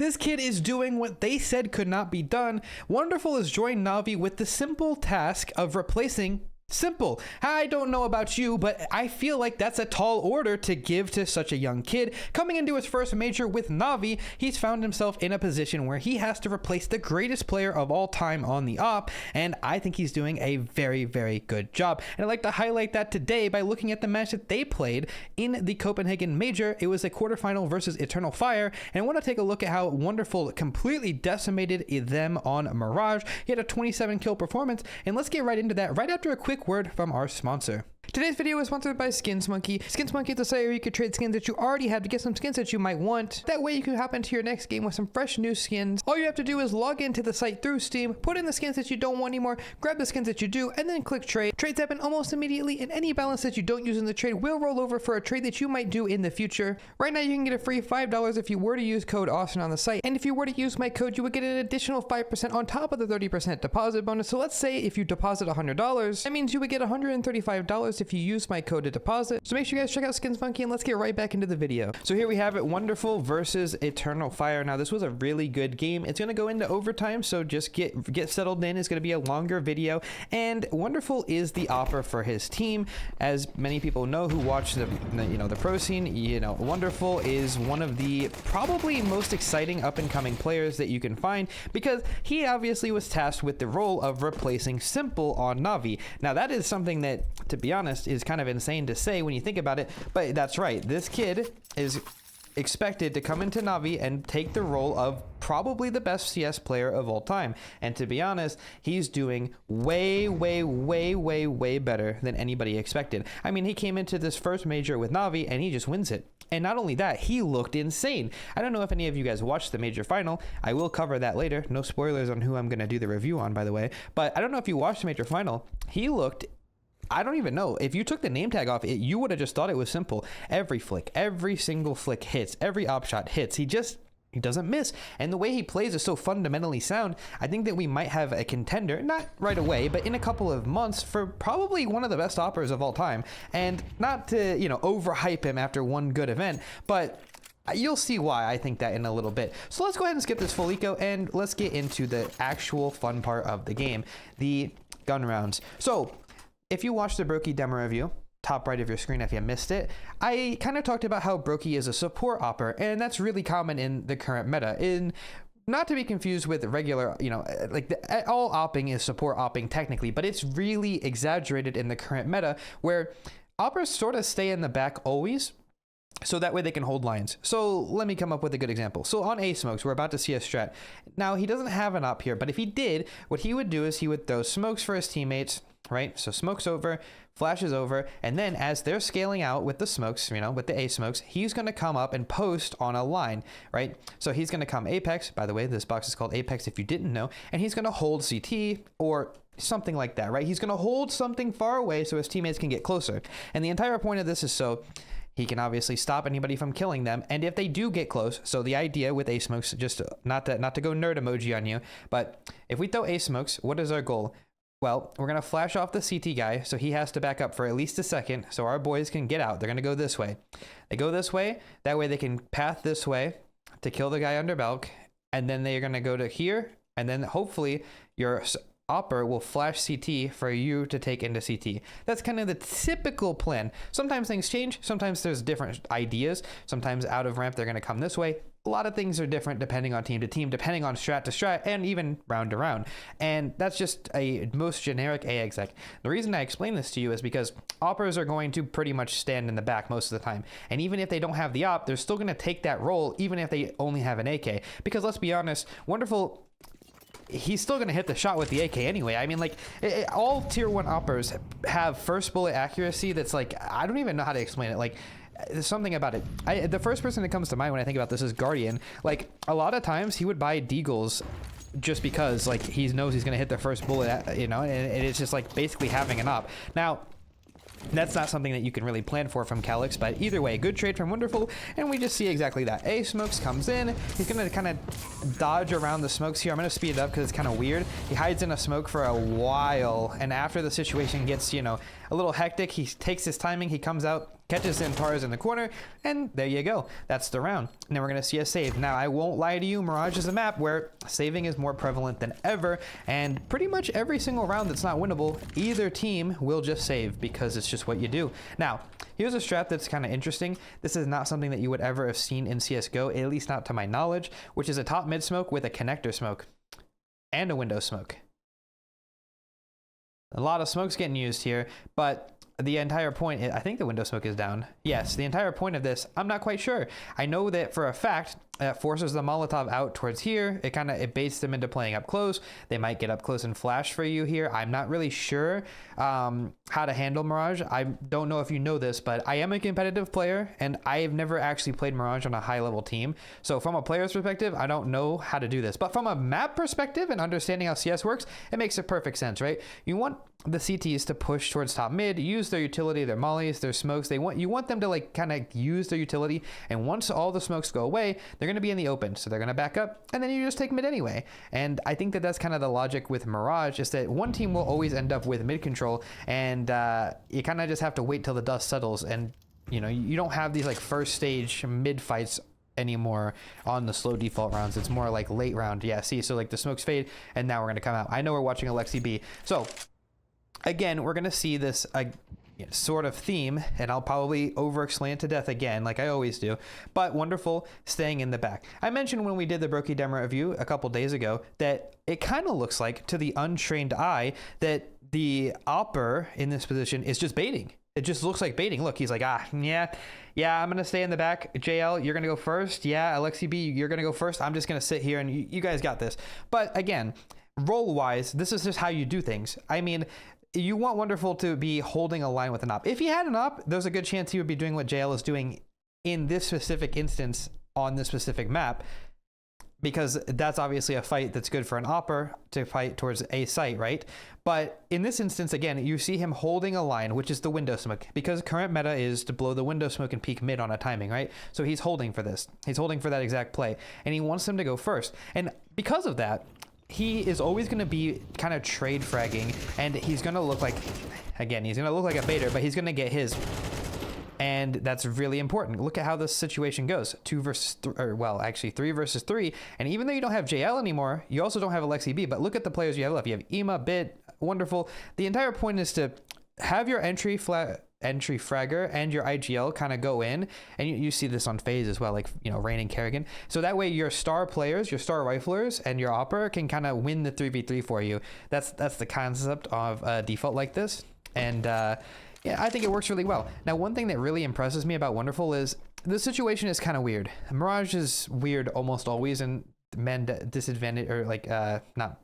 This kid is doing what they said could not be done. Wonderful has joined Na'Vi with the simple task of replacing Simple. I don't know about you, but I feel like that's a tall order to give to such a young kid. Coming into his first major with Na'Vi, he's found himself in a position where he has to replace the greatest player of all time on the op, and I think he's doing a very, very good job. And I'd like to highlight that today by looking at the match that they played in the Copenhagen major. It was a quarterfinal versus Eternal Fire, and I want to take a look at how Wonderful completely decimated them on Mirage. He had a 27 kill performance, and let's get right into that right after a quick word from our sponsor. Today's video is sponsored by SkinsMonkey. SkinsMonkey is a site where you can trade skins that you already have to get some skins that you might want. That way you can hop into your next game with some fresh new skins. All you have to do is log into the site through Steam, put in the skins that you don't want anymore, grab the skins that you do, and then click trade. Trades happen almost immediately, and any balance that you don't use in the trade will roll over for a trade that you might do in the future. Right now you can get a free $5 if you were to use code Austin on the site, and if you were to use my code you would get an additional 5% on top of the 30% deposit bonus. So let's say if you deposit $100, that means you would get $135 if you use my code to deposit. So make sure you guys check out SkinsMonkey, and let's get right back into the video. So here we have it, Wonderful versus Eternal Fire. Now this was a really good game. It's going to go into overtime, so just get settled in. It's going to be a longer video, and Wonderful is the opera for his team. As many people know who watch the pro scene, Wonderful is one of the probably most exciting up and coming players that you can find, because he obviously was tasked with the role of replacing Simple on Na'Vi. Now that is something that, to be honest, is kind of insane to say when you think about it, but that's right. This kid is expected to come into Na'Vi and take the role of probably the best CS player of all time. And to be honest, he's doing way, way, way, way, way better than anybody expected. I mean, he came into this first major with Na'Vi and he just wins it. And not only that, he looked insane. I don't know if any of you guys watched the major final. I will cover that later. No spoilers on who I'm going to do the review on, by the way. But I don't know if you watched the major final. He looked, I don't even know. If you took the name tag off it, you would have just thought it was Simple. Every flick, every single flick hits, every op shot hits. He doesn't miss. And the way he plays is so fundamentally sound. I think that we might have a contender, not right away, but in a couple of months, for probably one of the best operas of all time. And not to, overhype him after one good event, but you'll see why I think that in a little bit. So let's go ahead and skip this full eco and let's get into the actual fun part of the game, the gun rounds. So if you watched the Brokey demo review, top right of your screen if you missed it, I kind of talked about how Brokey is a support opper, and that's really common in the current meta. Not to be confused with regular, all opping is support opping technically, but it's really exaggerated in the current meta where oppers sort of stay in the back always, so that way they can hold lines. So let me come up with a good example. So on A-Smokes, we're about to see a strat. Now he doesn't have an op here, but if he did, what he would do is he would throw smokes for his teammates, right? So smokes over, flashes over, and then as they're scaling out with the smokes, with the A-Smokes, he's going to come up and post on a line, right? So he's going to come Apex. By the way, this box is called Apex if you didn't know, and he's going to hold CT or something like that, right? He's going to hold something far away so his teammates can get closer. And the entire point of this is so he can obviously stop anybody from killing them. And if they do get close, so the idea with A-Smokes, just not to go nerd emoji on you, but if we throw A-Smokes, what is our goal? Well, we're going to flash off the CT guy, so he has to back up for at least a second, so our boys can get out. They're going to go this way. They go this way, that way they can path this way to kill the guy under Balk, and then they're going to go to here, and then hopefully your opper will flash CT for you to take into CT. That's kind of the typical plan. Sometimes things change, sometimes there's different ideas, sometimes out of ramp they're going to come this way. A lot of things are different depending on team to team, depending on strat to strat, and even round to round. And that's just a most generic A exec. The reason I explain this to you is because oppers are going to pretty much stand in the back most of the time. And even if they don't have the op, they're still going to take that role, even if they only have an AK. Because let's be honest, Wonderful, he's still going to hit the shot with the AK anyway. I mean, all tier 1 oppers have first bullet accuracy that's I don't even know how to explain it. There's something about it. The first person that comes to mind when I think about this is Guardian. A lot of times he would buy deagles just because he knows he's going to hit the first bullet, and it's just basically having an op. Now, that's not something that you can really plan for from Calyx, but either way, good trade from Wonderful, and we just see exactly that. A-Smokes comes in, he's going to kind of dodge around the smokes here. I'm going to speed it up because it's kind of weird. He hides in a smoke for a while, and after the situation gets, a little hectic, he takes his timing, he comes out, catches Centaurs in the corner, and there you go. That's the round. And then we're going to see a save. Now, I won't lie to you, Mirage is a map where saving is more prevalent than ever, and pretty much every single round that's not winnable, either team will just save because it's just what you do. Now, here's a strat that's kind of interesting. This is not something that you would ever have seen in CSGO, at least not to my knowledge, which is a top mid smoke with a connector smoke and a window smoke. A lot of smokes getting used here, but the entire point, I think the window smoke is down. Yes, the entire point of this, I'm not quite sure. I know that for a fact, it forces the Molotov out towards here. It baits them into playing up close. They might get up close and flash for you here. I'm not really sure how to handle Mirage. I don't know if you know this, but I am a competitive player, and I have never actually played Mirage on a high-level team. So from a player's perspective, I don't know how to do this. But from a map perspective and understanding how CS works, it makes a perfect sense, right? You want the CTs to push towards top mid, use their utility, their mollies, their smokes. You want them to like kind of use their utility, and once all the smokes go away, they're going to be in the open, so they're going to back up, and then you just take mid anyway. And I think that that's kind of the logic with Mirage, is that one team will always end up with mid control, and you kind of just have to wait till the dust settles, and you know, you don't have these like first stage mid fights anymore on the slow default rounds. It's more like late round. Yeah, see, so like the smokes fade, and now we're going to come out. I know we're watching Alexi B, so again, we're going to see this sort of theme, and I'll probably over-explain it to death again, like I always do, but Wonderful staying in the back. I mentioned when we did the Brokey demo review a couple days ago that it kind of looks like, to the untrained eye, that the opper in this position is just baiting. It just looks like baiting. Look, he's like, yeah, I'm going to stay in the back. JL, you're going to go first. Yeah, Alexi B, you're going to go first. I'm just going to sit here, and you guys got this. But again, role-wise, this is just how you do things. I mean, you want Wonderful to be holding a line with an op. If he had an op, there's a good chance he would be doing what JL is doing in this specific instance on this specific map, because that's obviously a fight that's good for an opper to fight towards a site, right? But in this instance, again, you see him holding a line, which is the window smoke, because current meta is to blow the window smoke and peek mid on a timing, right? So he's holding for this. He's holding for that exact play, and he wants them to go first. And because of that, he is always going to be kind of trade fragging, and he's going to look like, again, he's going to look like a baiter, but he's going to get his. And that's really important. Look at how this situation goes. 2 versus 3, or well, actually 3 versus 3. And even though you don't have JL anymore, you also don't have Alexi B, but look at the players you have left. You have Ema, Bit, Wonderful. The entire point is to have your entry fragger and your IGL kind of go in, and you see this on FaZe as well, like, you know, Rain and Kerrigan. So that way your star players, your star riflers, and your opper can kind of win the 3v3 for you. That's the concept of a default like this, and yeah, I think it works really well. Now, one thing that really impresses me about Wonderful is the situation is kind of weird. Mirage is weird almost always in men disadvantage, or like not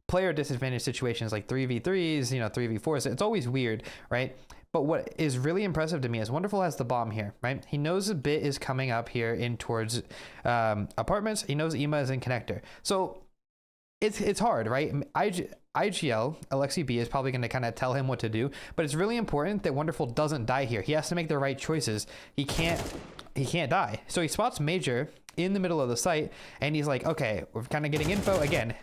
player disadvantage situations, like 3v3s, you know, 3v4s. It's always weird, right? But what is really impressive to me is Wonderful has the bomb here, right? He knows a bit is coming up here in towards apartments. He knows Ema is in connector. So it's hard, right? IGL, Alexi B, is probably going to kind of tell him what to do, but it's really important that Wonderful doesn't die here. He has to make the right choices. He can't die. So he spots Major in the middle of the site, and he's like, okay, we're kind of getting info again.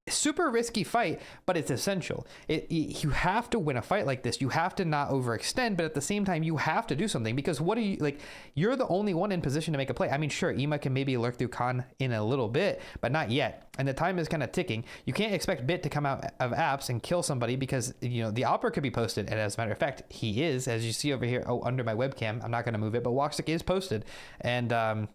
Super risky fight, but it's essential. You have to win a fight like this. You have to not overextend, but at the same time, you have to do something, because what are you, like, you're the only one in position to make a play. I mean, sure, Ema can maybe lurk through Khan in a little bit, but not yet. And the time is kind of ticking. You can't expect Bit to come out of apps and kill somebody, because, you know, the opera could be posted. And as a matter of fact, he is, as you see over here, under my webcam. I'm not going to move it, but Walkstick is posted. And,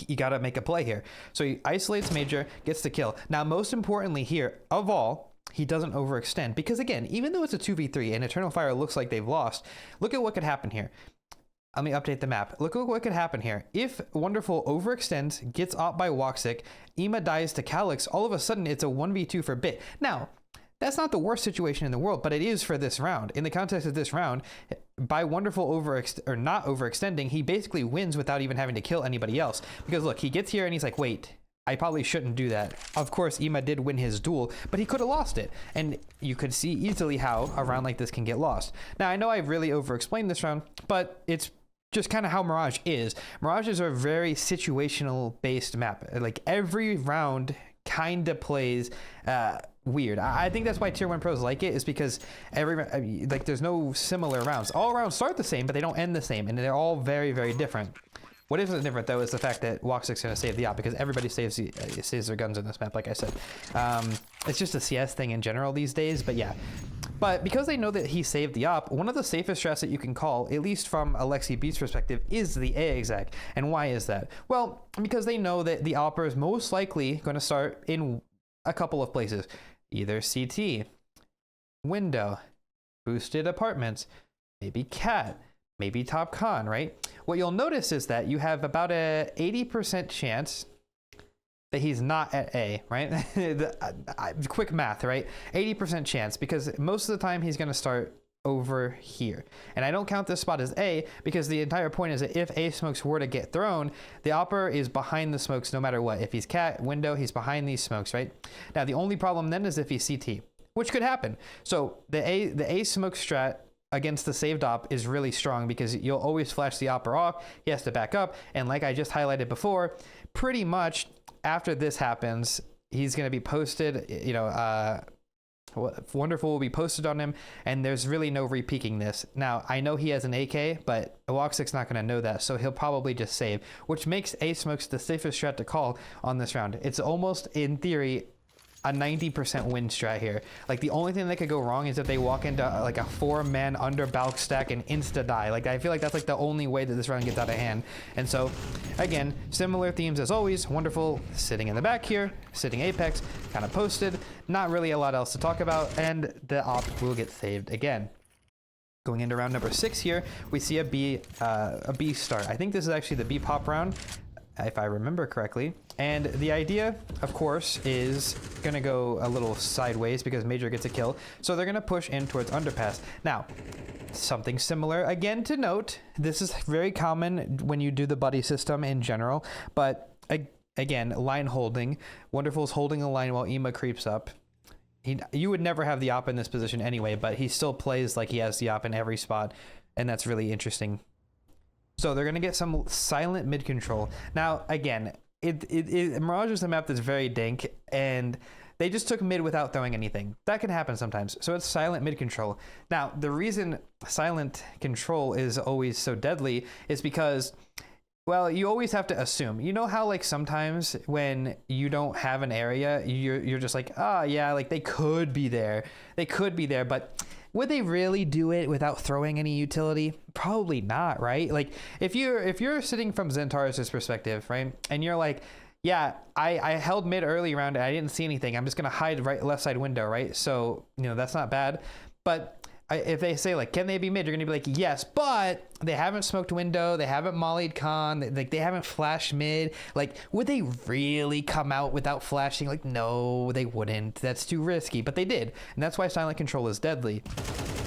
you got to make a play here. So he isolates Major, gets the kill. Now, most importantly here, of all, he doesn't overextend, because again, even though it's a 2v3 and Eternal Fire looks like they've lost, look at what could happen here. Let me update the map. Look at what could happen here. If Wonderful overextends, gets off by Walkstick, Ema dies to Calyx, all of a sudden it's a 1v2 for Bit. Now, that's not the worst situation in the world, but it is for this round. In the context of this round, by Wonderful not overextending, he basically wins without even having to kill anybody else. Because look, he gets here and he's like, wait, I probably shouldn't do that. Of course, Ema did win his duel, but he could have lost it. And you could see easily how a round like this can get lost. Now, I know I've really overexplained this round, but it's just kind of how Mirage is. Mirage is a very situational based map. Like every round kind of plays weird. I think that's why tier 1 pros like it, is because like there's no similar rounds. All rounds start the same, but they don't end the same, and they're all very, very different. What isn't different though is the fact that Woxic's going to save the op, because everybody saves their guns in this map, like I said. It's just a CS thing in general these days, but yeah. But because they know that he saved the op, one of the safest strats that you can call, at least from Alexi B's perspective, is the A exec. And why is that? Well, because they know that the opper is most likely going to start in a couple of places. Either CT, window, boosted apartments, maybe cat, maybe top con, right? What you'll notice is that you have about a 80% chance that he's not at A, right? Quick math, right? 80% chance, because most of the time he's going to start over here. And I don't count this spot as A, because the entire point is that if A smokes were to get thrown, the opper is behind the smokes no matter what. If he's cat, window, he's behind these smokes, right? Now, the only problem then is if he's CT, which could happen. So the A smoke strat against the saved op is really strong, because you'll always flash the opper off. He has to back up. And like I just highlighted before, pretty much after this happens, he's going to be posted, you know, Wonderful will be posted on him, and there's really no re-peeking this. Now, I know he has an AK, but Woxic's not going to know that, so he'll probably just save, which makes A smokes the safest strat to call on this round. It's almost, in theory, a 90% win strat here. Like, the only thing that could go wrong is if they walk into like a 4-man under balk stack and insta die. Like, I feel like that's like the only way that this round gets out of hand. And so again, similar themes as always. Wonderful sitting in the back here, sitting apex, kind of posted, not really a lot else to talk about, and the op will get saved again. Going into round number 6 here, we see a B start. I think this is actually the B pop round, if I remember correctly. And the idea, of course, is going to go a little sideways because Major gets a kill. So they're going to push in towards underpass. Now, something similar, again, to note, this is very common when you do the buddy system in general. But again, line holding. Wonderful's holding a line while Ema creeps up. You would never have the op in this position anyway, but he still plays like he has the op in every spot. And that's really interesting. So they're going to get some silent mid control. Now, again, Mirage is a map that's very dank, and they just took mid without throwing anything. That can happen sometimes. So it's silent mid control. Now, the reason silent control is always so deadly is because, well, you always have to assume. You know how, like, sometimes when you don't have an area, you're just like, oh, yeah, like, they could be there. They could be there, but would they really do it without throwing any utility? Probably not, right? Like, if you're sitting from Xantares' perspective, right, and you're like, yeah, I held mid early round and I didn't see anything. I'm just gonna hide left side window, right? So, you know, that's not bad. But if they say, like, can they be mid? You're gonna be like, yes, but they haven't smoked window, they haven't mollied con, they haven't flashed mid. Like, would they really come out without flashing? Like, no, they wouldn't. That's too risky, but they did. And that's why silent control is deadly.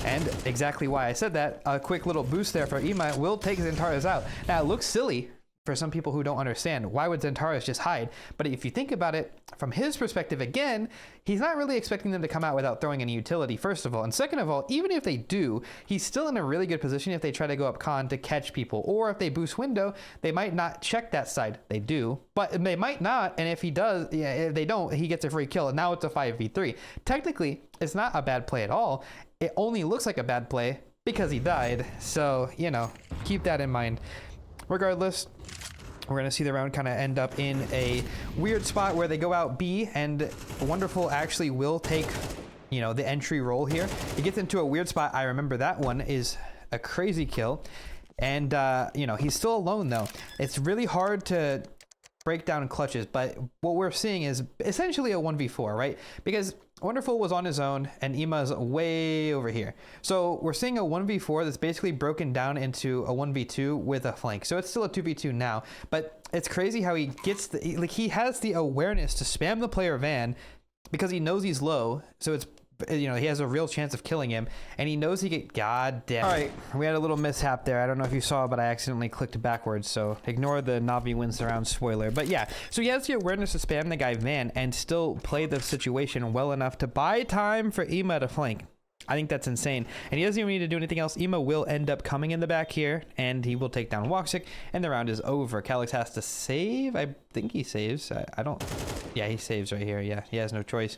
And exactly why I said that, a quick little boost there for Ema will take Xantares out. Now, it looks silly for some people who don't understand. Why would Xantares just hide? But if you think about it, from his perspective, again, he's not really expecting them to come out without throwing any utility, first of all. And second of all, even if they do, he's still in a really good position if they try to go up con to catch people. Or if they boost window, they might not check that side. They do, but they might not. And if he does, yeah, if they don't, he gets a free kill. And now it's a 5v3. Technically, it's not a bad play at all. It only looks like a bad play because he died. So, you know, keep that in mind. Regardless, we're going to see the round kind of end up in a weird spot where they go out B, and Wonderful actually will take, you know, the entry role here. He gets into a weird spot. I remember that one is a crazy kill. And, you know, he's still alone, though. It's really hard to break down clutches, but what we're seeing is essentially a 1v4, right? Because Wonderful was on his own and Ema's way over here. So we're seeing a 1v4 that's basically broken down into a 1v2 with a flank. So it's still a 2v2 now, but it's crazy how he gets the, like, he has the awareness to spam the player van because he knows he's low. So it's, you know, he has a real chance of killing him, and he knows he get, god damn. All right, we had a little mishap there. I don't know if you saw, but I accidentally clicked backwards, so ignore the Navi wins the round spoiler. But yeah, so he has the awareness to spam the guy van and still play the situation well enough to buy time for Ema to flank. I think that's insane. And he doesn't even need to do anything else. Ema will end up coming in the back here, and he will take down Woxic, and the round is over. Calyx has to save. I think he saves. I don't... Yeah, he saves right here. Yeah, he has no choice.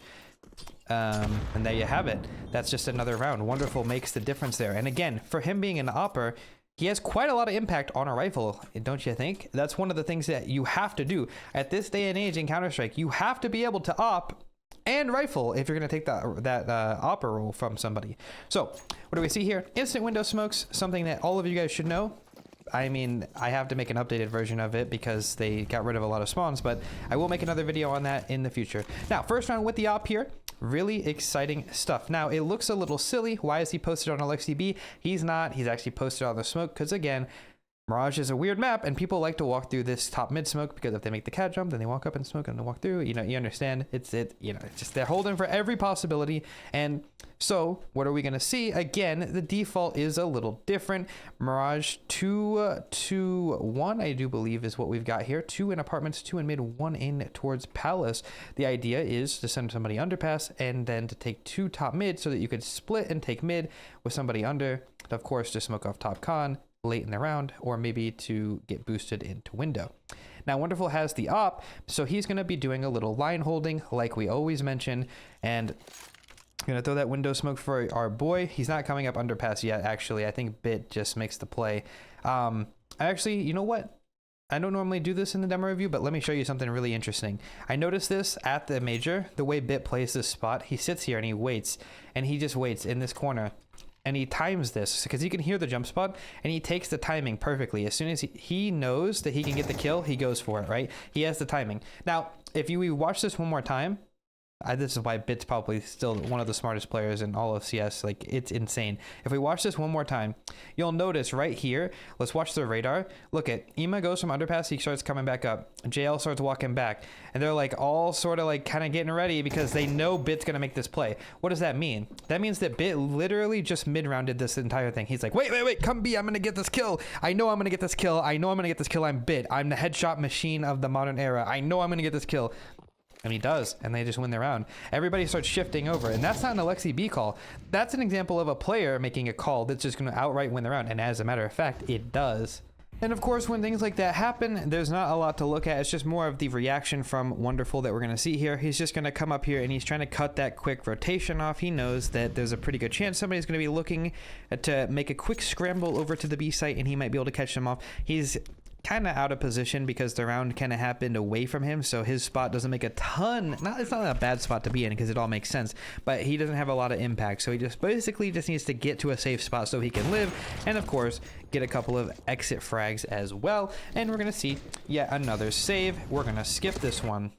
And there you have it. That's just another round. Wonderful makes the difference there. And again, for him being an opper, he has quite a lot of impact on a rifle, don't you think? That's one of the things that you have to do. At this day and age in Counter-Strike, you have to be able to op and rifle if you're going to take that opper role from somebody. So what do we see here? Instant window smokes, something that all of you guys should know. I mean, I have to make an updated version of it because they got rid of a lot of spawns, but I will make another video on that in the future. Now, first round with the op here. Really exciting stuff. Now, it looks a little silly. Why is he posted on LXDB? He's not. He's actually posted on the smoke because, again, Mirage is a weird map, and people like to walk through this top mid smoke because if they make the cat jump, then they walk up and smoke and they walk through. You know, you understand. It's just they're holding for every possibility. And so, what are we gonna see? Again, the default is a little different. Mirage 2-1, I do believe, is what we've got here. 2 in apartments, 2 in mid, 1 in towards Palace. The idea is to send somebody underpass and then to take 2 top mid so that you could split and take mid with somebody under. Of course, to smoke off top con late in the round, or maybe to get boosted into window. Now, Wonderful has the op, so he's going to be doing a little line holding like we always mention, and I'm going to throw that window smoke for our boy. He's not coming up underpass yet, actually. I think Bit just makes the play. Actually, you know what? I don't normally do this in the demo review, but let me show you something really interesting. I noticed this at the major, the way Bit plays this spot. He sits here and he waits, and he just waits in this corner. And he times this because you can hear the jump spot, and he takes the timing perfectly. As soon as he knows that he can get the kill, he goes for it, right? He has the timing. Now, if you watch this one more time, this is why Bit's probably still one of the smartest players in all of CS. Like, it's insane. If we watch this one more time, you'll notice right here, let's watch the radar. Look at Ema goes from underpass, he starts coming back up. JL starts walking back, and they're like all sort of like kind of getting ready because they know Bit's gonna make this play. What does that mean? That means that Bit literally just mid-rounded this entire thing. He's like, wait, come B, I'm gonna get this kill. I know I'm gonna get this kill. I know I'm gonna get this kill. I'm Bit. I'm the headshot machine of the modern era. I know I'm gonna get this kill. And he does, and they just win the round. Everybody starts shifting over, and that's not an Alexi B call. That's an example of a player making a call that's just going to outright win the round, and as a matter of fact, it does. And of course, when things like that happen, there's not a lot to look at. It's just more of the reaction from Wonderful that we're going to see here. He's just going to come up here, and he's trying to cut that quick rotation off. He knows that there's a pretty good chance somebody's going to be looking to make a quick scramble over to the B site, and he might be able to catch them off. He's kind of out of position because the round kind of happened away from him, so his spot doesn't make a ton. It's not a bad spot to be in because it all makes sense, but he doesn't have a lot of impact, so he just basically just needs to get to a safe spot so he can live, and of course get a couple of exit frags as well. And we're gonna see yet another save. We're gonna skip this one.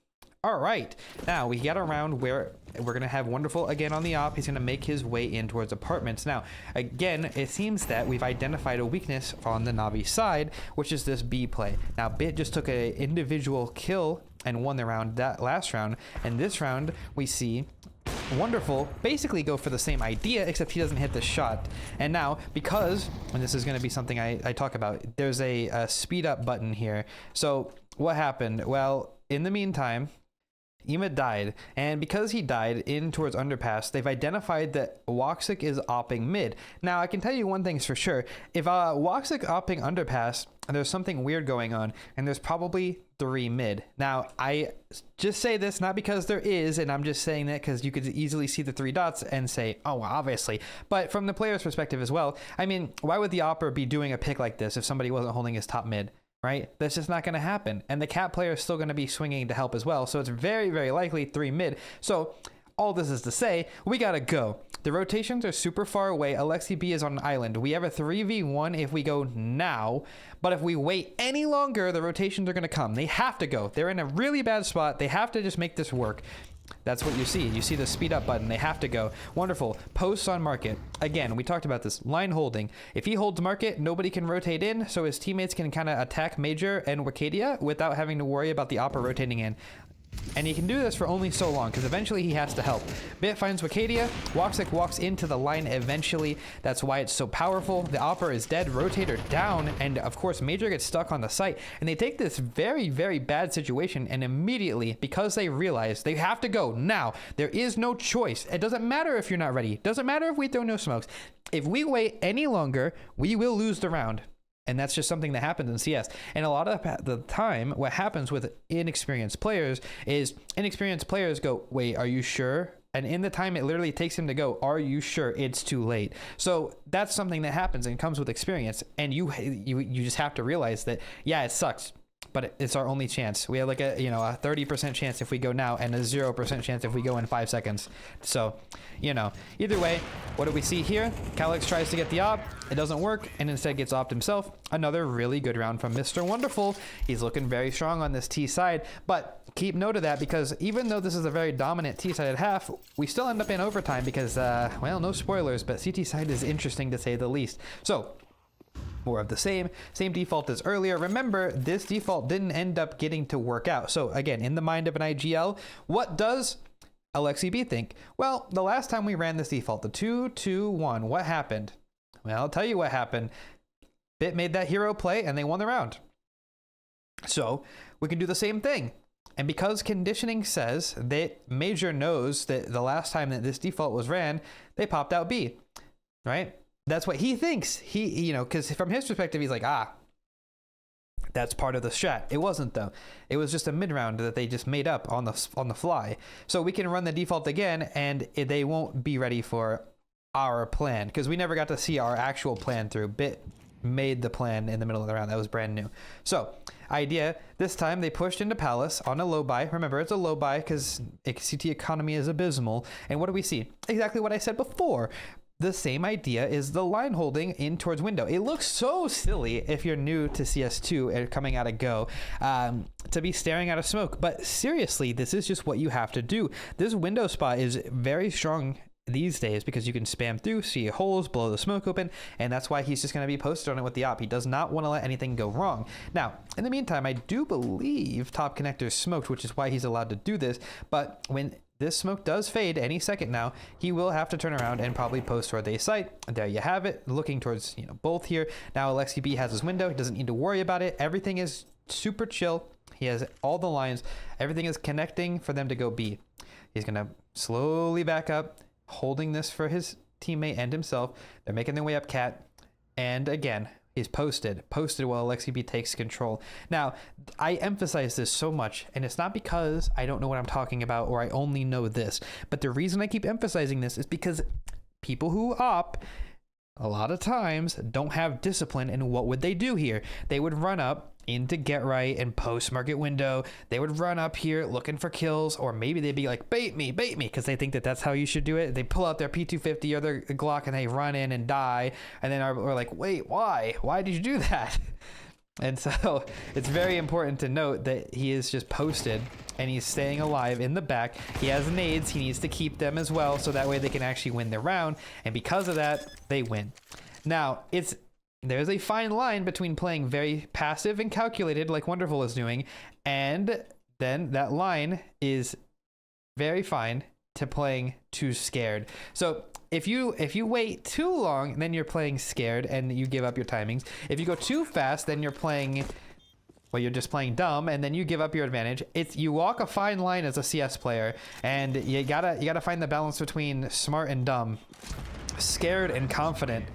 All right, now we got a round where we're gonna have Wonderful again on the op. He's gonna make his way in towards apartments. Now, again, it seems that we've identified a weakness on the Navi side, which is this B play. Now, Bit just took an individual kill and won the round that last round, and this round we see Wonderful basically go for the same idea, except he doesn't hit the shot. And now, because, and this is going to be something I talk about, there's a speed up button here. So what happened? Well, in the meantime, Ema died, and because he died in towards underpass, they've identified that Woxic is opping mid. Now, I can tell you one thing's for sure. If Woxic opping underpass, there's something weird going on, and there's probably 3 mid. Now, I just say this not because there is, and I'm just saying that because you could easily see the 3 dots and say, oh, well, obviously. But from the player's perspective as well, I mean, why would the opper be doing a pick like this if somebody wasn't holding his top mid? Right? That's just not going to happen. And the cat player is still going to be swinging to help as well. So it's very, very likely 3 mid. So all this is to say, we got to go. The rotations are super far away. Alexi B is on an island. We have a 3v1 if we go now. But if we wait any longer, the rotations are going to come. They have to go. They're in a really bad spot. They have to just make this work. That's what you see. You see the speed up button. They have to go. Wonderful. Posts on market. Again, we talked about this. Line holding. If he holds market, nobody can rotate in, so his teammates can kind of attack Major and Wicadia without having to worry about the opper rotating in. And he can do this for only so long, because eventually he has to help. Bit finds Wicadia. Woxic walks into the line eventually. That's why it's so powerful. The Opera is dead, Rotator down, and of course Major gets stuck on the site. And they take this very, very bad situation, and immediately, because they realize they have to go now, there is no choice. It doesn't matter if you're not ready. It doesn't matter if we throw no smokes. If we wait any longer, we will lose the round. And that's just something that happens in CS. And a lot of the time, what happens with inexperienced players is inexperienced players go, wait, are you sure? And in the time it literally takes him to go, are you sure? It's too late. So that's something that happens and comes with experience. And you just have to realize that, yeah, it sucks, but it's our only chance. We have like a 30% chance if we go now and a 0% chance if we go in 5 seconds. So, either way, what do we see here? Calyx tries to get the op. It doesn't work and instead gets opt himself. Another really good round from Mr. Wonderful. He's looking very strong on this T side, but keep note of that, because even though this is a very dominant T-sided half, we still end up in overtime because, well, no spoilers, but CT side is interesting to say the least. So, more of the same default as earlier. Remember, this default didn't end up getting to work out. So again, in the mind of an IGL, what does AlexiB think? Well, the last time we ran this default, the 2-2-1, what happened? Well, I'll tell you what happened. Bit made that hero play and they won the round. So we can do the same thing. And because conditioning says that Major knows that the last time that this default was ran, they popped out B, right? That's what he thinks. He, because from his perspective, he's like, that's part of the strat. It wasn't though. It was just a mid round that they just made up on the fly. So we can run the default again, and they won't be ready for our plan because we never got to see our actual plan through. Bit made the plan in the middle of the round. That was brand new. So idea this time they pushed into Palace on a low buy. Remember, it's a low buy because CT economy is abysmal. And what do we see? Exactly what I said before. The same idea is the line holding in towards window. It looks so silly if you're new to CS2 and coming out of Go to be staring at a smoke. But seriously, this is just what you have to do. This window spot is very strong these days because you can spam through, see holes, blow the smoke open, and that's why he's just going to be posted on it with the op. He does not want to let anything go wrong. Now, in the meantime, I do believe top connector smoked, which is why he's allowed to do this. But when this smoke does fade any second now, he will have to turn around and probably post toward the site. There you have it, looking towards both here. Now AlexiB has his window. He doesn't need to worry about it. Everything is super chill. He has all the lines. Everything is connecting for them to go B. He's gonna slowly back up, holding this for his teammate and himself. They're making their way up cat, and again, he's posted while AlexiB takes control. Now, I emphasize this so much, and it's not because I don't know what I'm talking about or I only know this, but the reason I keep emphasizing this is because people who op a lot of times don't have discipline. And what would they do here? They would run up into get right and post market window. They would run up here looking for kills, or maybe they'd be like, bait me, because they think that that's how you should do it. They pull out their P250 or their Glock and they run in and die, and then we're like, wait, why did you do that? And so it's very important to note that he is just posted and he's staying alive in the back. He has nades. He needs to keep them as well, so that way they can actually win the round, and because of that, they win. Now, there's a fine line between playing very passive and calculated like Wonderful is doing, and then that line is very fine to playing too scared. So if you wait too long, then you're playing scared and you give up your timings. If you go too fast, then you're playing, well, you're just playing dumb, and then you give up your advantage. You walk a fine line as a CS player, and you gotta find the balance between smart and dumb, scared and confident,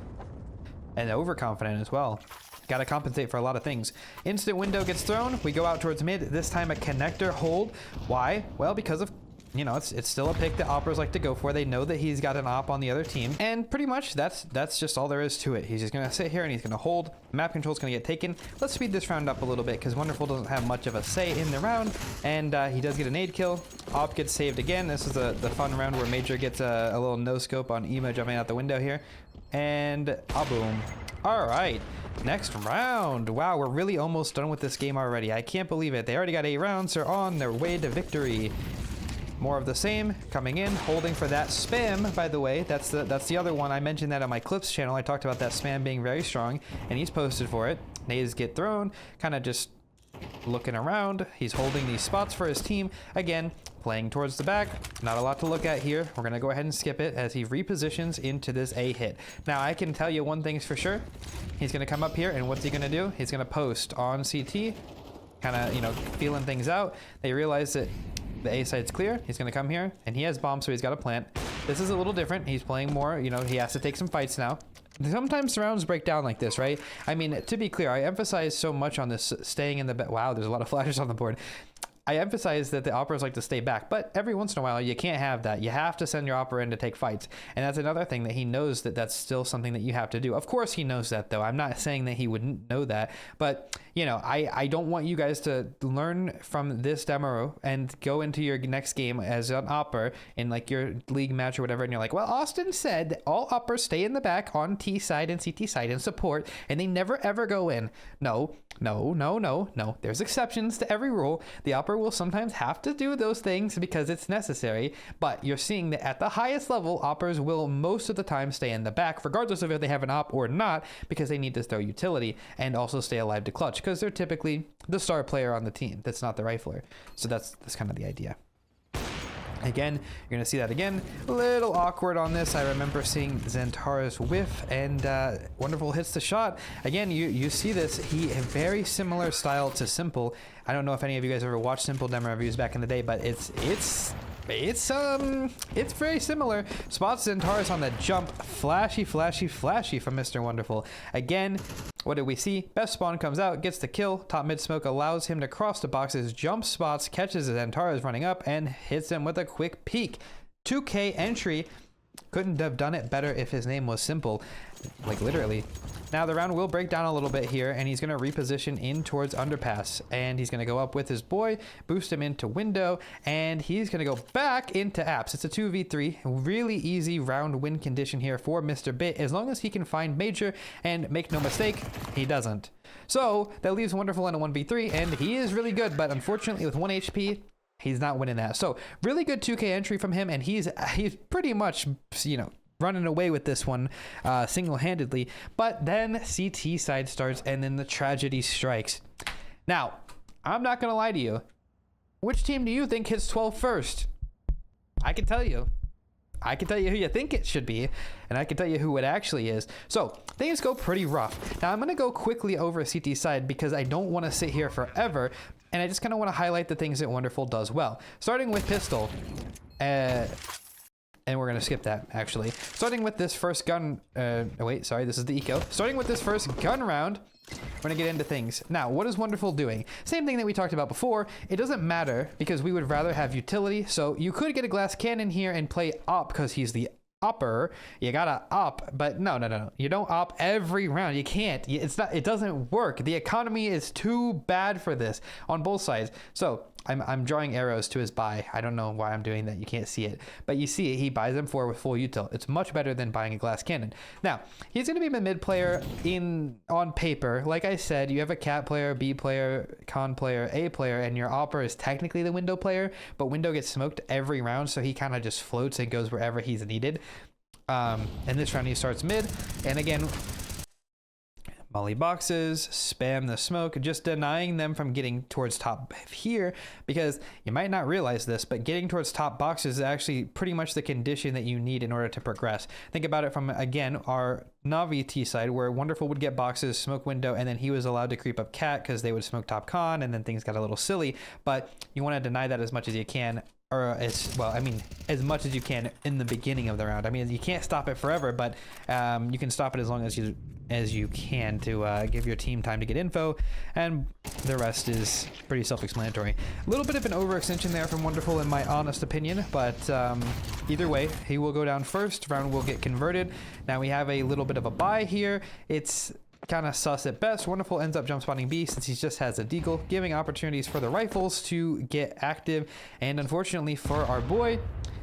and overconfident as well. Got to compensate for a lot of things. Instant window gets thrown. We go out towards mid. This time a connector hold. Why? Well, because of, it's still a pick that operas like to go for. They know that he's got an op on the other team, and pretty much that's just all there is to it. He's just gonna sit here and he's gonna hold. Map control's gonna get taken. Let's speed this round up a little bit because Wonderful doesn't have much of a say in the round, and he does get a nade kill. Op gets saved again. This is the fun round where Major gets a little no scope on Emo jumping out the window here, and boom. All right, next round. Wow, we're really almost done with this game already. I can't believe it. They already got 8 rounds. They're on their way to victory. More of the same coming in, holding for that spam, by the way. That's the other one. I mentioned that on my clips channel. I talked about that spam being very strong, and he's posted for it. Nades get thrown, kind of just looking around. He's holding these spots for his team. Again, playing towards the back. Not a lot to look at here. We're going to go ahead and skip it as he repositions into this A hit. Now, I can tell you one thing's for sure. He's going to come up here, and what's he going to do? He's going to post on CT, kind of, you know, feeling things out. They realize that the A side's clear. He's going to come here, and he has bombs, so he's got a plant. This is a little different. He's playing more, you know, he has to take some fights now. Sometimes rounds break down like this, right? I mean, to be clear, I emphasize so much on this staying in the back. Wow, there's a lot of flashes on the board. I emphasize that the operas like to stay back, but every once in a while you can't have that. You have to send your opera in to take fights. And that's another thing that he knows, that that's still something that you have to do. Of course he knows that, though. I'm not saying that he wouldn't know that, but you know, I don't want you guys to learn from this demo and go into your next game as an opera in like your league match or whatever, and you're like, well, Austin said that all operas stay in the back on T side and CT side and support, and they never ever go in. No. There's exceptions to every rule. The opera will sometimes have to do those things because it's necessary, but you're seeing that at the highest level, operas will most of the time stay in the back, regardless of if they have an op or not, because they need to throw utility and also stay alive to clutch, because they're typically the star player on the team that's not the rifler. So that's kind of the idea. Again, you're going to see that again. A little awkward on this. I remember seeing Xantara's whiff, and Wonderful hits the shot. Again, you see this. He a very similar style to Simple. I don't know if any of you guys ever watched Simple demo reviews back in the day, but it's very similar. Spots Xantara's on the jump. Flashy from Mr. Wonderful. Again, what did we see? Best spawn comes out, gets the kill. Top mid smoke allows him to cross the boxes, jump spots, catches Xantara's running up, and hits him with a quick peek. 2K entry. Couldn't have done it better if his name was Simple. Like literally. Now the round will break down a little bit here, and he's going to reposition in towards underpass, and he's going to go up with his boy, boost him into window, and he's going to go back into apps. It's a 2v3, really easy round win condition here for Mr. Bit, as long as he can find Major, and make no mistake, he doesn't. So that leaves Wonderful in a 1v3, and he is really good, but unfortunately with 1 HP, he's not winning that. So really good 2K entry from him, and he's pretty much, you know, running away with this one single-handedly. But then CT side starts, and then the tragedy strikes. Now, I'm not gonna lie to you. Which team do you think hits 12 first? I can tell you. I can tell you who you think it should be, and I can tell you who it actually is. So things go pretty rough. Now I'm gonna go quickly over CT side because I don't want to sit here forever, and I just kind of want to highlight the things that Wonderful does well. Starting with pistol. And we're going to skip that, actually. Starting with this first gun... wait, sorry, this is the eco. Starting with this first gun round, we're going to get into things. Now, what is Wonderful doing? Same thing that we talked about before. It doesn't matter, because we would rather have utility. So you could get a glass cannon here and play op, because he's the opper. You gotta op, but no. You don't op every round. You can't. It doesn't work. The economy is too bad for this on both sides. So... I'm drawing arrows to his buy. I don't know why I'm doing that. You can't see it. But you see it. He buys them with full util. It's much better than buying a glass cannon. Now, he's going to be a mid player on paper. Like I said, you have a cat player, B player, con player, A player, and your opera is technically the window player, but window gets smoked every round, so he kind of just floats and goes wherever he's needed. And this round he starts mid. And again... molly boxes, spam the smoke, just denying them from getting towards top here, because you might not realize this, but getting towards top boxes is actually pretty much the condition that you need in order to progress. Think about it from, again, our Navi T side, where Wonderful would get boxes, smoke window, and then he was allowed to creep up cat because they would smoke top con, and then things got a little silly, but you want to deny that as much as you can. Or as well, I mean, as much as you can in the beginning of the round. I mean, you can't stop it forever, but you can stop it as long as you can to give your team time to get info, and the rest is pretty self-explanatory. A little bit of an overextension there from Wonderful, in my honest opinion, but either way, he will go down first. Round will get converted. Now we have a little bit of a buy here. It's kind of sus at best. Wonderful ends up jump spotting B since he just has a deagle, giving opportunities for the rifles to get active, and unfortunately for our boy,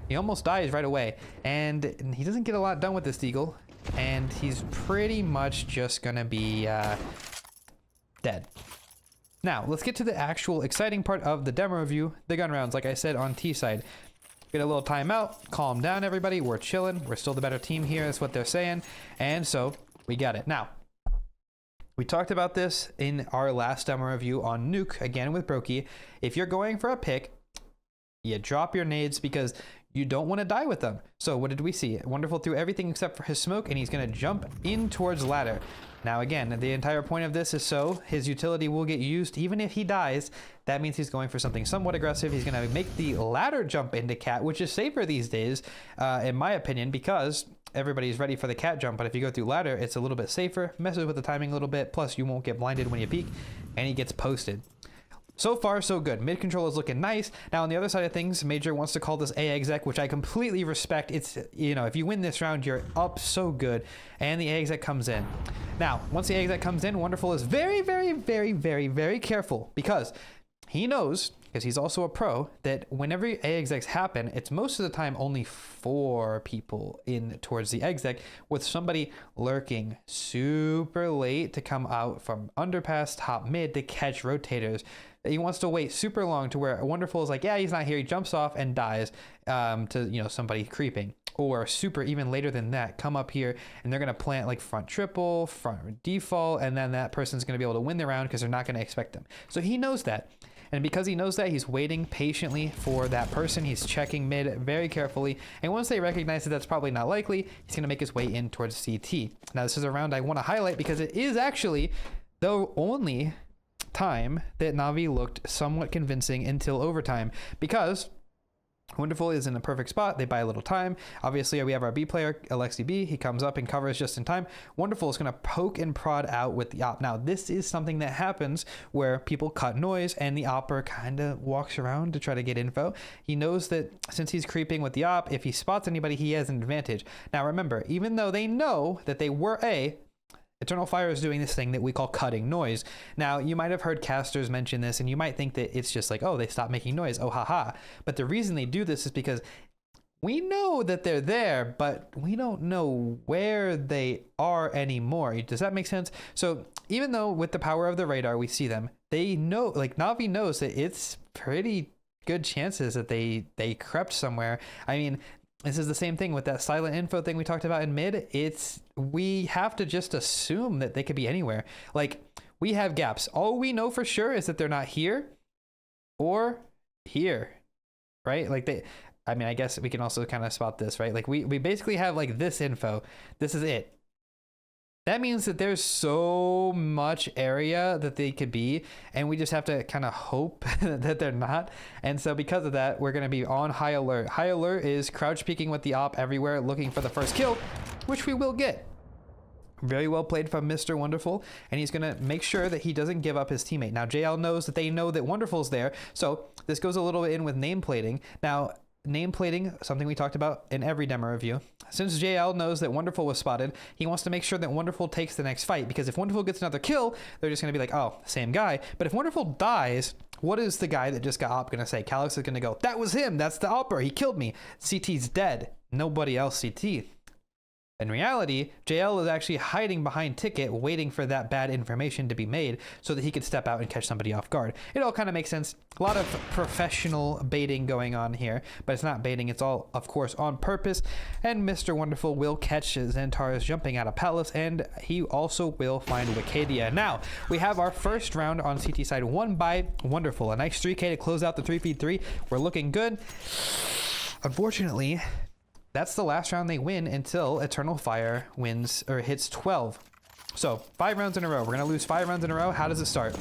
he almost dies right away, and he doesn't get a lot done with this deagle, and he's pretty much just gonna be dead. Now let's get to the actual exciting part of the demo review, the gun rounds. Like I said, on T side, get a little timeout, calm down everybody, we're chilling, we're still the better team here, that's what they're saying, and so we got it. Now We talked about this in our last demo review on Nuke, again with Brokey. If you're going for a pick, you drop your nades because you don't want to die with them. So what did we see? Wonderful threw everything except for his smoke, and he's going to jump in towards ladder. Now again, the entire point of this is so his utility will get used even if he dies. That means he's going for something somewhat aggressive. He's going to make the ladder jump into cat, which is safer these days, in my opinion, because everybody's ready for the cat jump. But if you go through ladder, it's a little bit safer, messes with the timing a little bit, plus you won't get blinded when you peek, and he gets posted. So far, so good. Mid control is looking nice. Now, on the other side of things, Major wants to call this A exec, which I completely respect. It's, you know, if you win this round, you're up so good. And the A exec comes in. Now, once the A exec comes in, Wonderful is very, very, very, very, very careful because he knows, because he's also a pro, that whenever A execs happen, it's most of the time only 4 people in towards the exec, with somebody lurking super late to come out from underpass, top mid to catch rotators. He wants to wait super long to where Wonderful is like, yeah, he's not here. He jumps off and dies to, you know, somebody creeping. Or super even later than that, come up here and they're going to plant like front triple, front default, and then that person's going to be able to win the round because they're not going to expect them. So he knows that. And because he knows that, he's waiting patiently for that person. He's checking mid very carefully. And once they recognize that that's probably not likely, he's going to make his way in towards CT. Now, this is a round I want to highlight because it is actually the only time that Na'Vi looked somewhat convincing until overtime, because Wonderful is in a perfect spot. They buy a little time. Obviously, we have our B player, Alexi B. He comes up and covers just in time. Wonderful is going to poke and prod out with the op. Now, this is something that happens where people cut noise and the opper kind of walks around to try to get info. He knows that since he's creeping with the op, if he spots anybody, he has an advantage. Now, remember, even though they know that they were A, Eternal Fire is doing this thing that we call cutting noise. Now, you might have heard casters mention this, and you might think that it's just like, oh, they stopped making noise. Oh, haha. But the reason they do this is because we know that they're there, but we don't know where they are anymore. Does that make sense? So even though with the power of the radar, we see them, they know, like Na'Vi knows that it's pretty good chances that they crept somewhere. I mean, this is the same thing with that silent info thing we talked about in mid. We have to just assume that they could be anywhere. Like, we have gaps. All we know for sure is that they're not here or here, right? Like I mean, I guess we can also kind of spot this, right? Like we basically have like this info. This is it. That means that there's so much area that they could be, and we just have to kind of hope that they're not. And so because of that, we're going to be on high alert. High alert is crouch peeking with the op everywhere, looking for the first kill, which we will get. Very well played from Mr. Wonderful, and he's going to make sure that he doesn't give up his teammate. Now, JL knows that they know that Wonderful's there, so this goes a little bit in with nameplating. Now, nameplating, something we talked about in every demo review. Since JL knows that Wonderful was spotted, he wants to make sure that Wonderful takes the next fight, because if Wonderful gets another kill, they're just going to be like, oh, same guy. But if Wonderful dies, what is the guy that just got op going to say? Calix is going to go, that was him. That's the opper. He killed me. CT's dead. Nobody else CT. In reality, JL is actually hiding behind Ticket, waiting for that bad information to be made so that he could step out and catch somebody off guard. It all kind of makes sense. A lot of professional baiting going on here, but it's not baiting. It's all, of course, on purpose. And Mr. Wonderful will catch Xantares jumping out of Palace, and he also will find Wicadia. Now, we have our first round on CT side won by Wonderful. A nice 3K to close out the 3v3. We're looking good. Unfortunately, that's the last round they win until Eternal Fire wins or hits 12. So 5 rounds in a row. We're going to lose 5 rounds in a row. How does it start?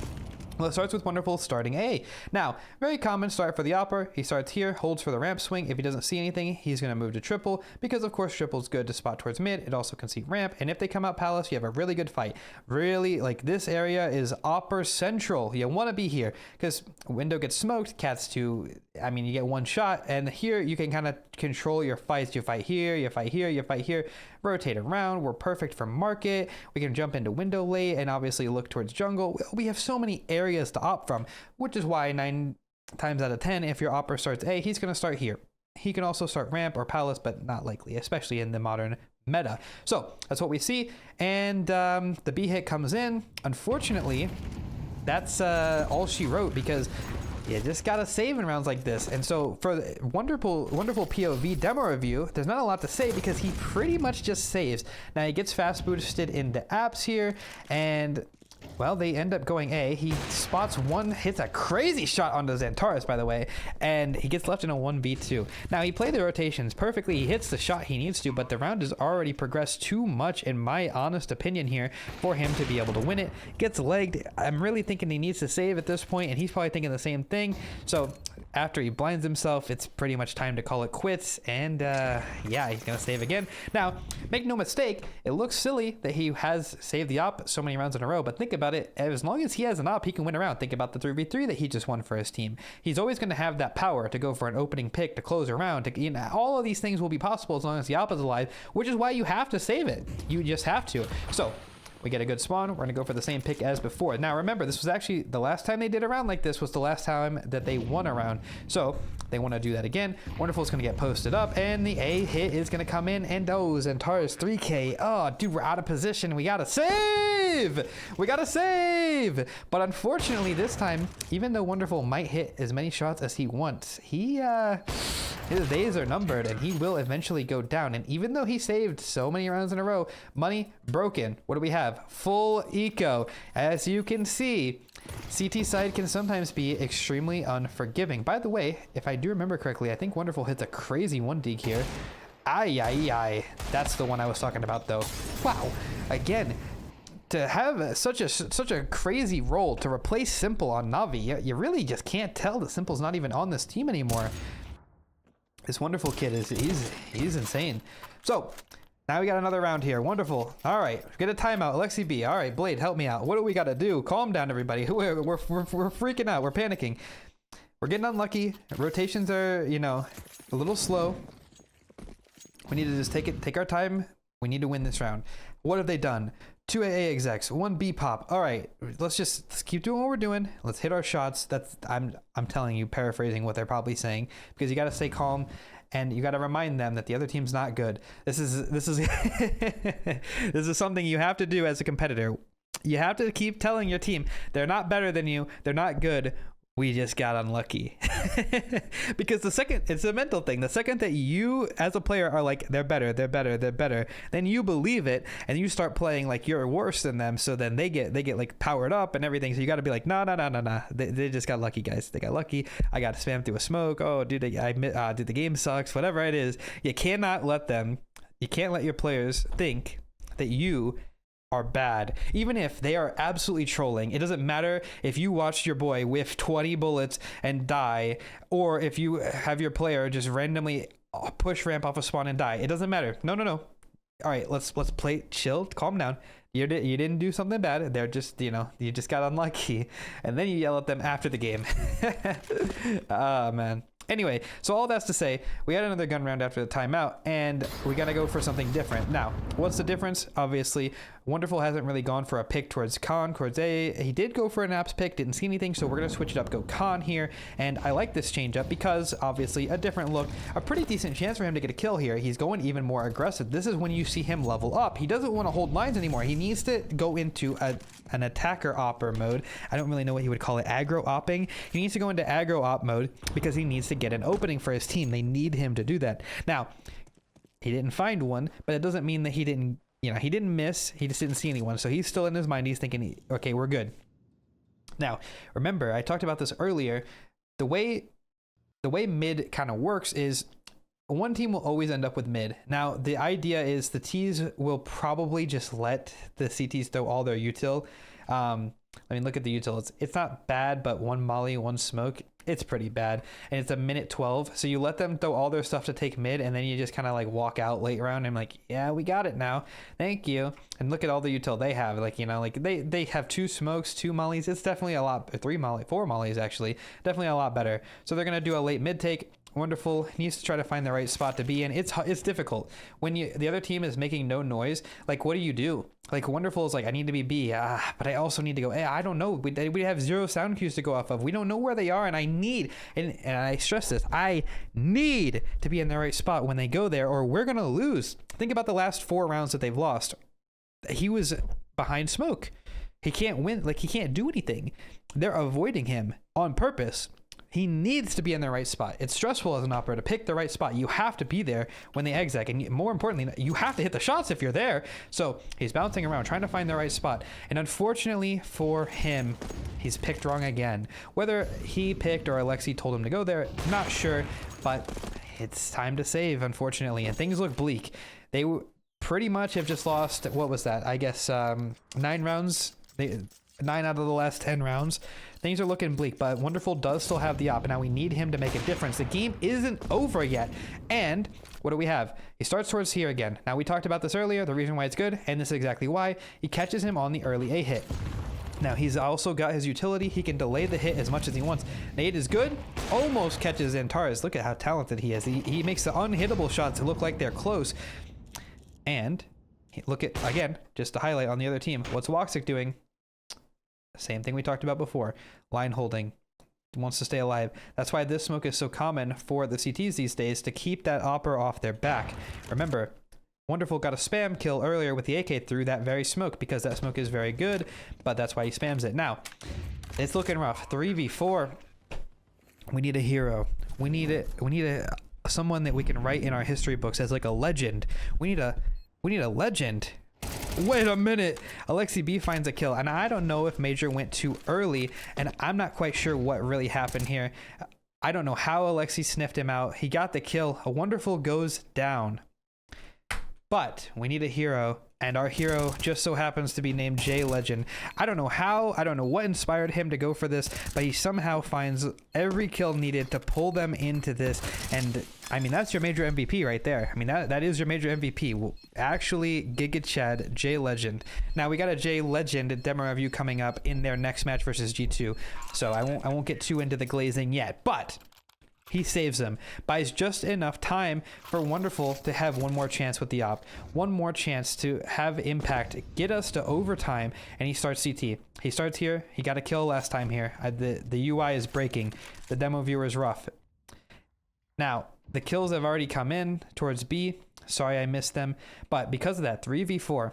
Well, it starts with Wonderful starting A. Now, very common start for the opper. He starts here, holds for the ramp swing. If he doesn't see anything, he's going to move to triple, because of course triple's good to spot towards mid. It also can see ramp, and if they come out Palace, you have a really good fight. Really, like, this area is opper central. You want to be here because window gets smoked, cats to, I mean, you get one shot, and here you can kind of control your fights. You fight here, you fight here, you fight here, rotate around. We're perfect for market. We can jump into window late and obviously look towards jungle. We have so many areas to opt from, which is why 9 times out of 10, if your opper starts A, he's going to start here. He can also start ramp or Palace, but not likely, especially in the modern meta. So that's what we see. And the B hit comes in. Unfortunately, that's all she wrote, because you just gotta save in rounds like this. And so for the wonderful POV demo review, there's not a lot to say because he pretty much just saves. Now he gets fast boosted into apps here, and Well, they end up going A. He spots one, hits a crazy shot onto Xantares, by the way, and he gets left in a 1v2. Now, he played the rotations perfectly. He hits the shot he needs to, but the round has already progressed too much, in my honest opinion here, for him to be able to win it. Gets legged. I'm really thinking he needs to save at this point, and he's probably thinking the same thing. So, after he blinds himself, it's pretty much time to call it quits, and yeah, he's going to save again. Now, make no mistake, it looks silly that he has saved the op so many rounds in a row, but think about it, as long as he has an op, he can win a round. Think about the 3v3 that he just won for his team. He's always going to have that power to go for an opening pick, to close a round, to, you know, all of these things will be possible as long as the op is alive, which is why you have to save it. You just have to. So, we get a good spawn. We're going to go for the same pick as before. Now, remember, this was actually the last time they did a round like this was the last time that they won a round. So they want to do that again. Wonderful is going to get posted up, and the A hit is going to come in. And Xantares 3K. Oh, dude, we're out of position. We got to save. We got to save. But unfortunately, this time, even though Wonderful might hit as many shots as he wants, his days are numbered, and he will eventually go down. And even though he saved so many rounds in a row, money broken. What do we have? Full eco. As you can see, CT side can sometimes be extremely unforgiving. By the way, if I do remember correctly, I think Wonderful hits a crazy 1-deke here. Ay. That's the one I was talking about, though. Wow. Again, to have such a crazy role to replace Simple on Navi, you really just can't tell that Simple's not even on this team anymore. This Wonderful kid he's insane. So now we got another round here. Wonderful. All right, get a timeout. Alexi B. All right, Blade, help me out. What do we got to do? Calm down, everybody. We're freaking out. We're panicking. We're getting unlucky. Rotations are, you know, a little slow. We need to just take our time. We need to win this round. What have they done? 2 AA execs, 1 B pop. All right, let's keep doing what we're doing. Let's hit our shots. I'm telling you, paraphrasing what they're probably saying, because you got to stay calm and you got to remind them that the other team's not good. This is this is something you have to do as a competitor. You have to keep telling your team they're not better than you. They're not good. We just got unlucky. Because it's a mental thing. The second that you as a player are like, they're better, then you believe it and you start playing like you're worse than them. So then they get like powered up and everything. So you got to be like, nah. They just got lucky, guys. They got lucky. I got to spam through a smoke. Oh, dude, dude, the game sucks. Whatever it is, you can't let your players think that you are bad. Even if they are absolutely trolling, it doesn't matter if you watched your boy whiff 20 bullets and die, or if you have your player just randomly push ramp off a spawn and die. It doesn't matter. No. All right, let's play chill, calm down. You didn't do something bad. They're just, you know, you just got unlucky, and then you yell at them after the game. Oh man. Anyway, so all that's to say, we had another gun round after the timeout, and we gotta go for something different. Now, what's the difference? Obviously, Wonderful hasn't really gone for a pick towards A. He did go for an apps pick, didn't see anything, so we're gonna switch it up, go Con here, and I like this change up because, obviously, a different look, a pretty decent chance for him to get a kill here. He's going even more aggressive. This is when you see him level up. He doesn't want to hold lines anymore. He needs to go into an attacker opper mode. I don't really know what he would call it, aggro opping. He needs to go into aggro op mode because he needs to get an opening for his team. They need him to do that. Now, he didn't find one, but it doesn't mean that he didn't miss. He just didn't see anyone. So he's still in his mind. He's thinking, okay, we're good. Now, remember, I talked about this earlier. The way mid kind of works is one team will always end up with mid. Now, the idea is the Ts will probably just let the CTs throw all their util. I mean, look at the util. It's not bad, but 1 molly, 1 smoke, it's pretty bad. And it's a minute 12. So you let them throw all their stuff to take mid, and then you just kind of like walk out late round and like, yeah, we got it now. Thank you. And look at all the util they have. Like, you know, like they have 2 smokes, 2 mollies. It's definitely a lot, 4 mollies actually. Definitely a lot better. So they're going to do a late mid take. Wonderful needs to try to find the right spot to be in. It's difficult when the other team is making no noise. Like, what do you do? Like, Wonderful is like, I need to be B, but I also need to go A. I don't know. We have 0 sound cues to go off of. We don't know where they are, and I need, and I stress this, I need to be in the right spot when they go there, or we're gonna lose. Think about the last 4 rounds that they've lost. He was behind smoke. He can't win. Like, he can't do anything. They're avoiding him on purpose. He needs to be in the right spot. It's stressful as an operator to pick the right spot. You have to be there when they exec, and more importantly, you have to hit the shots if you're there. So he's bouncing around trying to find the right spot, and unfortunately for him, he's picked wrong again. Whether he picked or Alexi told him to go there, not sure, but it's time to save, unfortunately, and things look bleak. They pretty much have just lost, what was that, I guess 9 rounds. 9 out of the last 10 rounds. Things are looking bleak, but Wonderful does still have the op. Now we need him to make a difference. The game isn't over yet. And what do we have? He starts towards here again. Now we talked about this earlier, the reason why it's good, and this is exactly why. He catches him on the early A hit. Now he's also got his utility. He can delay the hit as much as he wants. Nade is good. Almost catches Antares. Look at how talented he is. He makes the unhittable shots look like they're close. And look at, again, just to highlight on the other team, what's Woxic doing? Same thing we talked about before. Line holding. Wants to stay alive. That's why this smoke is so common for the CTs these days, to keep that opper off their back. Remember, Wonderful got a spam kill earlier with the AK through that very smoke, because that smoke is very good, but that's why he spams it. Now, it's looking rough. 3v4. We need a hero. We need someone that we can write in our history books as like a legend. We need a legend. Wait a minute. Alexi B finds a kill, and I don't know if Major went too early, and I'm not quite sure what really happened here. I don't know how Alexi sniffed him out. He got the kill. A Wonderful goes down. But we need a hero, and our hero just so happens to be named J Legend. I don't know how, I don't know what inspired him to go for this, but he somehow finds every kill needed to pull them into this. And I mean, that's your major MVP right there. I mean, that is your major MVP. Well, actually, Giga Chad, J Legend. Now we got a J Legend demo review coming up in their next match versus G2. So I won't get too into the glazing yet, but he saves them, buys just enough time for Wonderful to have one more chance with the op, one more chance to have impact, get us to overtime, and he starts CT. He starts here. He got a kill last time here. The UI is breaking. The demo viewer is rough. Now, the kills have already come in towards B. Sorry I missed them, but because of that, 3v4.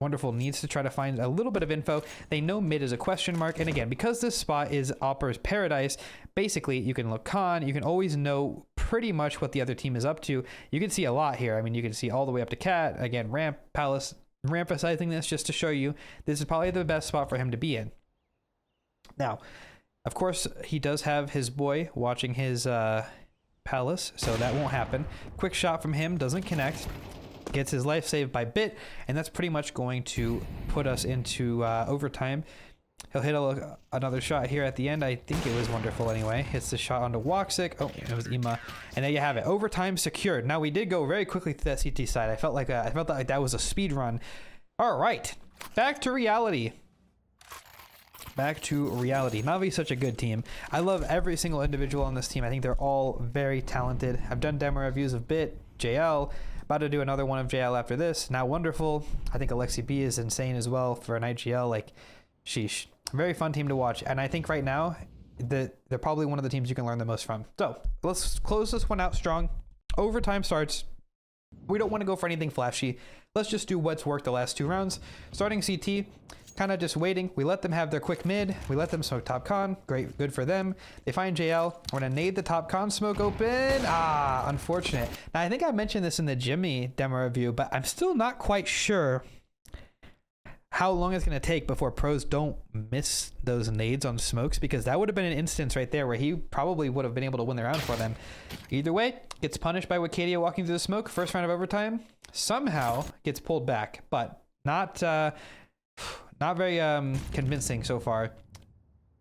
Wonderful needs to try to find a little bit of info. They know mid is a question mark. And again, because this spot is Opper's paradise, basically you can look con, you can always know pretty much what the other team is up to. You can see a lot here. I mean, you can see all the way up to Cat. Again, Ramp, Palace, emphasizing this just to show you this is probably the best spot for him to be in. Now, of course, he does have his boy watching his Palace, so that won't happen. Quick shot from him, doesn't connect. Gets his life saved by Bit, and that's pretty much going to put us into overtime. He'll hit another shot here at the end. I think it was Wonderful anyway. Hits the shot onto Woxic. Oh, it was Ima. And there you have it. Overtime secured. Now we did go very quickly to that CT side. I felt like that was a speed run. All right, back to reality. Back to reality. Navi's such a good team. I love every single individual on this team. I think they're all very talented. I've done demo reviews of Bit, JL. About to do another one of JL after this. Now Wonderful. I think Alexi B is insane as well for an IGL. Like, sheesh. Very fun team to watch. And I think right now, they're probably one of the teams you can learn the most from. So let's close this one out strong. Overtime starts. We don't want to go for anything flashy. Let's just do what's worked the last 2 rounds. Starting CT. Kind of just waiting. We let them have their quick mid. We let them smoke top con. Great, good for them. They find JL. We're gonna nade the top con smoke open. Ah, unfortunate. Now I think I mentioned this in the Jimmy demo review, but I'm still not quite sure how long it's gonna take before pros don't miss those nades on smokes, because that would have been an instance right there where he probably would have been able to win the round for them. Either way, gets punished by Wicadia walking through the smoke. First round of overtime. Somehow gets pulled back, but not very convincing so far.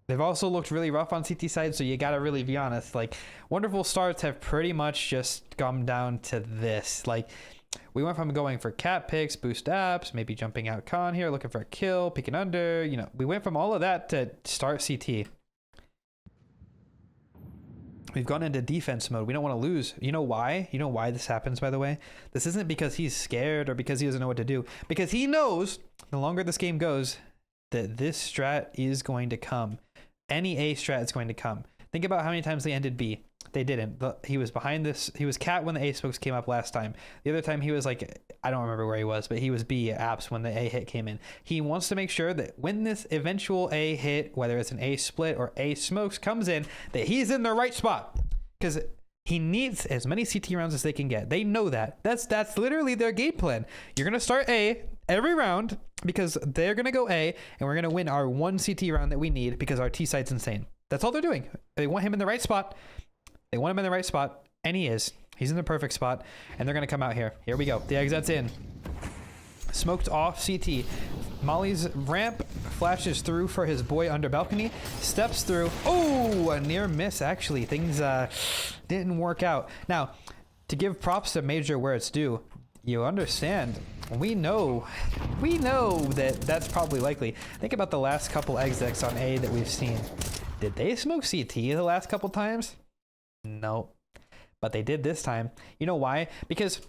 They've also looked really rough on CT side, so you gotta really be honest. Like, Wonderful starts have pretty much just come down to this. Like, we went from going for cat picks, boost apps, maybe jumping out con here, looking for a kill, peeking under, you know, we went from all of that to start CT. We've gone into defense mode. We don't want to lose. You know why? You know why this happens, by the way? This isn't because he's scared or because he doesn't know what to do. Because he knows the longer this game goes that this strat is going to come. Any A strat is going to come. Think about how many times they ended B. They didn't. He was behind this. He was cat when the A smokes came up last time. The other time he was like, I don't remember where he was, but he was B apps when the A hit came in. He wants to make sure that when this eventual A hit, whether it's an A split or A smokes comes in, that he's in the right spot. Because he needs as many CT rounds as they can get. They know that. That's literally their game plan. You're going to start A every round because they're going to go A, and we're going to win our one CT round that we need because our T site's insane. That's all they're doing. They want him in the right spot. They want him in the right spot, and he is. He's in the perfect spot, and they're going to come out here. Here we go. The exit's in. Smoked off CT. Molly's ramp flashes through for his boy under balcony. Steps through. Oh, a near miss, actually. Things didn't work out. Now, to give props to Major where it's due, you understand. We know that that's probably likely. Think about the last couple exits on A that we've seen. Did they smoke CT the last couple times? No, but they did this time. You know why? Because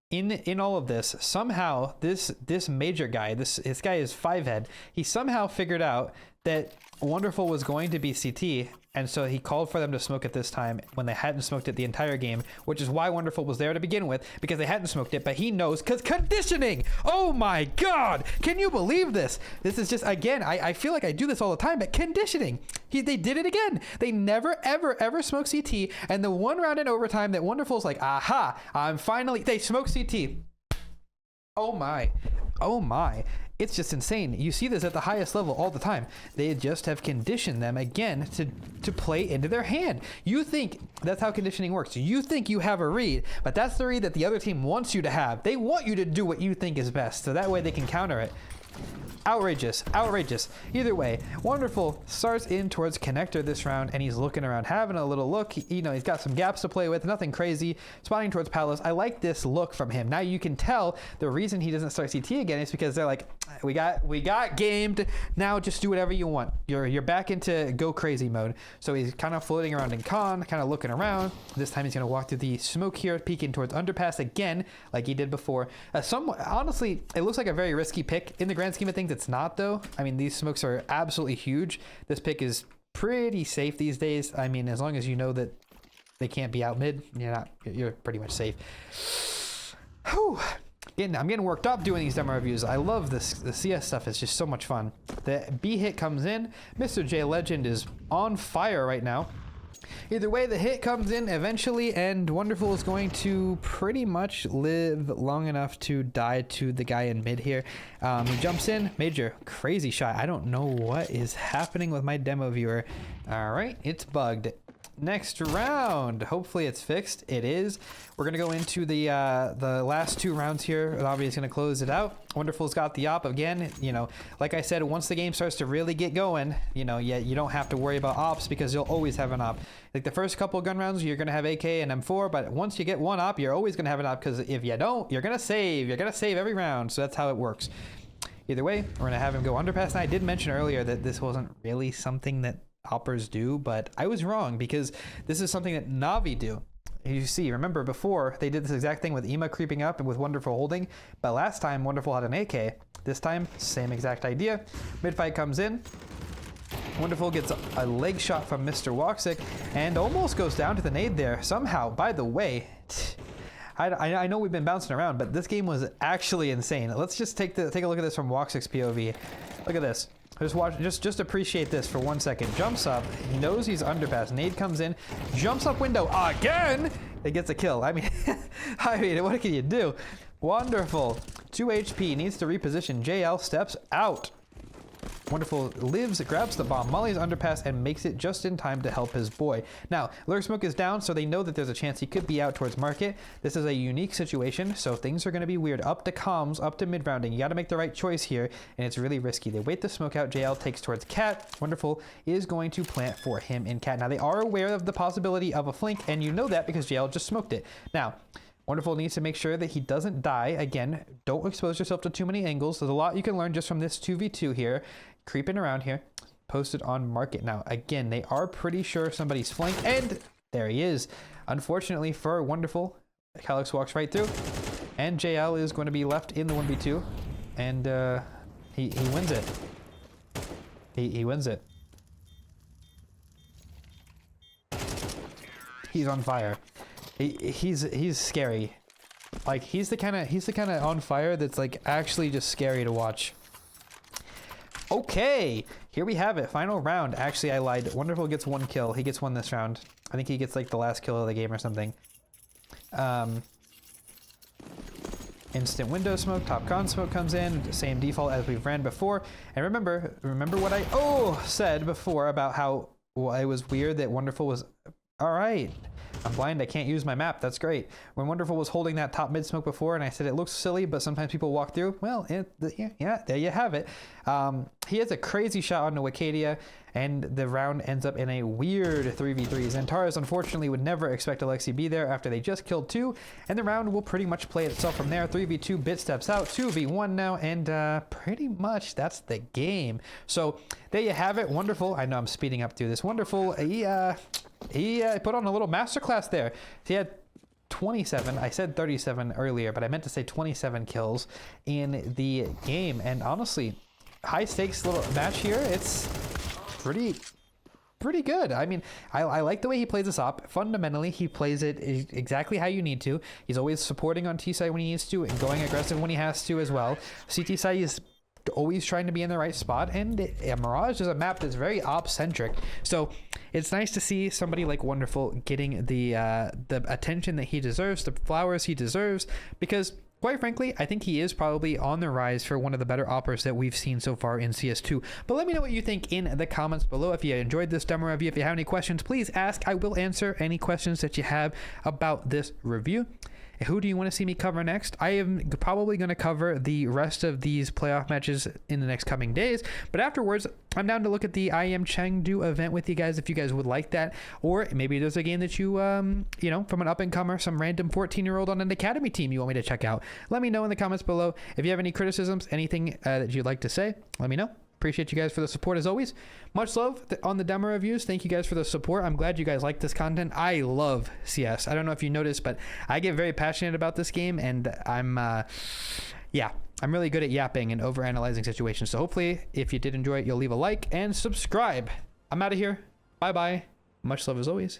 in all of this, somehow this Major guy, this guy is 5-head. He somehow figured out that Wonderful was going to be CT, and so he called for them to smoke it this time when they hadn't smoked it the entire game, which is why Wonderful was there to begin with, because they hadn't smoked it, but he knows, because conditioning! Oh my god! Can you believe this? This is just, again, I feel like I do this all the time, but conditioning! They did it again! They never, ever, ever smoke CT, and the one round in overtime that Wonderful's like, aha, I'm finally, they smoke CT. Oh my. Oh my. It's just insane. You see this at the highest level all the time. They just have conditioned them again to play into their hand. You think that's how conditioning works. You think you have a read, but that's the read that the other team wants you to have. They want you to do what you think is best, so that way they can counter it. Outrageous, outrageous. Either way, Wonderful starts in towards connector this round, and he's looking around, having a little look. He's got some gaps to play with, nothing crazy. Spotting towards Palace. I like this look from him. Now you can tell the reason he doesn't start CT again is because they're like, we got gamed. Now just do whatever you want. You're back into go crazy mode. So he's kind of floating around in con, kind of looking around. This time he's gonna walk through the smoke here, peeking towards underpass again, like he did before. Honestly, it looks like a very risky pick in the grand scheme of things. It's not though. I mean, these smokes are absolutely huge. This pick is pretty safe these days. I mean, as long as you know that they can't be out mid, you're pretty much safe. Whew. I'm getting worked up doing these demo reviews. I love this. The CS stuff is just so much fun. The B hit comes in. Mr. J Legend is on fire right now. Either way, the hit comes in eventually, and Wonderful is going to pretty much live long enough to die to the guy in mid here. He jumps in. Major, crazy shot. I don't know what is happening with my demo viewer. All right, it's bugged. Next round. Hopefully it's fixed. It is. We're going to go into the last two rounds here. Navi is going to close it out. Wonderful's got the op again. Like I said, once the game starts to really get going, you don't have to worry about ops because you'll always have an op. Like the first couple gun rounds, you're going to have AK and M4, but once you get one op, you're always going to have an op because if you don't, you're going to save. You're going to save every round. So that's how it works. Either way, we're going to have him go underpass. And I did mention earlier that this wasn't really something that hoppers do, but I was wrong because this is something that Navi do. You see, remember before they did this exact thing with Ema creeping up and with Wonderful holding, but last time Wonderful had an AK. This time, same exact idea. Mid fight comes in. Wonderful gets a leg shot from Mr. Woxic and almost goes down to the nade there somehow. By the way, I know we've been bouncing around, but this game was actually insane. Let's just take a look at this from Woxic's POV. Look at this. Just appreciate this for 1 second. Jumps up. He knows he's underpass. Nade comes in. Jumps up window again. It gets a kill. I mean, what can you do? Wonderful. 2 HP. Needs to reposition. JL steps out. Wonderful lives, grabs the bomb, Molly's underpass, and makes it just in time to help his boy. Now, Lurk Smoke is down, so they know that there's a chance he could be out towards market. This is a unique situation, so things are going to be weird. Up to comms, up to mid-rounding. You got to make the right choice here, and it's really risky. They wait the smoke out. JL takes towards Cat. Wonderful is going to plant for him in Cat. Now, they are aware of the possibility of a flank, and you know that because JL just smoked it. Now, Wonderful needs to make sure that he doesn't die. Again, don't expose yourself to too many angles. There's a lot you can learn just from this 2v2 here. Creeping around here. Posted on market. Now, again, they are pretty sure somebody's flanked. And there he is. Unfortunately for Wonderful, Calyx walks right through. And JL is going to be left in the 1v2. And he wins it. He wins it. he's on fire. He's scary. Like he's the kind of on fire that's like actually just scary to watch. Okay, here we have it. Final round. Actually, I lied. Wonderful gets 1 kill. He gets 1 this round. I think he gets like the last kill of the game or something. Instant window smoke, top con smoke comes in, same default as we've ran before. And remember what I said before about how it was weird that Wonderful was all right. I'm blind, I can't use my map, that's great. When Wonderful was holding that top mid smoke before and I said it looks silly, but sometimes people walk through, well, yeah, there you have it. He has a crazy shot onto Wicadia and the round ends up in a weird 3v3. Xantares unfortunately would never expect Alexi be there after they just killed 2, and the round will pretty much play itself from there. 3v2, Bit steps out, 2v1 now, and pretty much that's the game. So there you have it. Wonderful, I know I'm speeding up through this. Wonderful, he put on a little masterclass there. He had 27, I said 37 earlier, but I meant to say 27 kills in the game. And honestly, high stakes little match here. It's pretty good. I mean, I like the way he plays this op. Fundamentally, he plays it exactly how you need to. He's always supporting on T side when he needs to and going aggressive when he has to as well. CT side is always trying to be in the right spot, and Mirage is a map that's very op-centric, so it's nice to see somebody like Wonderful getting the attention that he deserves, the flowers he deserves, because quite frankly, I think he is probably on the rise for one of the better oppers that we've seen so far in CS2. But let me know what you think in the comments below. If you enjoyed this demo review, if you have any questions, please ask. I will answer any questions that you have about this review. Who do you want to see me cover next? I am probably going to cover the rest of these playoff matches in the next coming days, but afterwards, I'm down to look at the IM Chengdu event with you guys if you guys would like that, or maybe there's a game that you, you know, from an up-and-comer, some random 14-year-old on an academy team you want me to check out. Let me know in the comments below. If you have any criticisms, anything that you'd like to say, let me know. Appreciate you guys for the support as always. Much love on the demo reviews. Thank you guys for the support. I'm glad you guys like this content. I love CS. I don't know if you noticed, but I get very passionate about this game, and I'm really good at yapping and overanalyzing situations. So hopefully, if you did enjoy it, you'll leave a like and subscribe. I'm out of here. Bye-bye. Much love as always.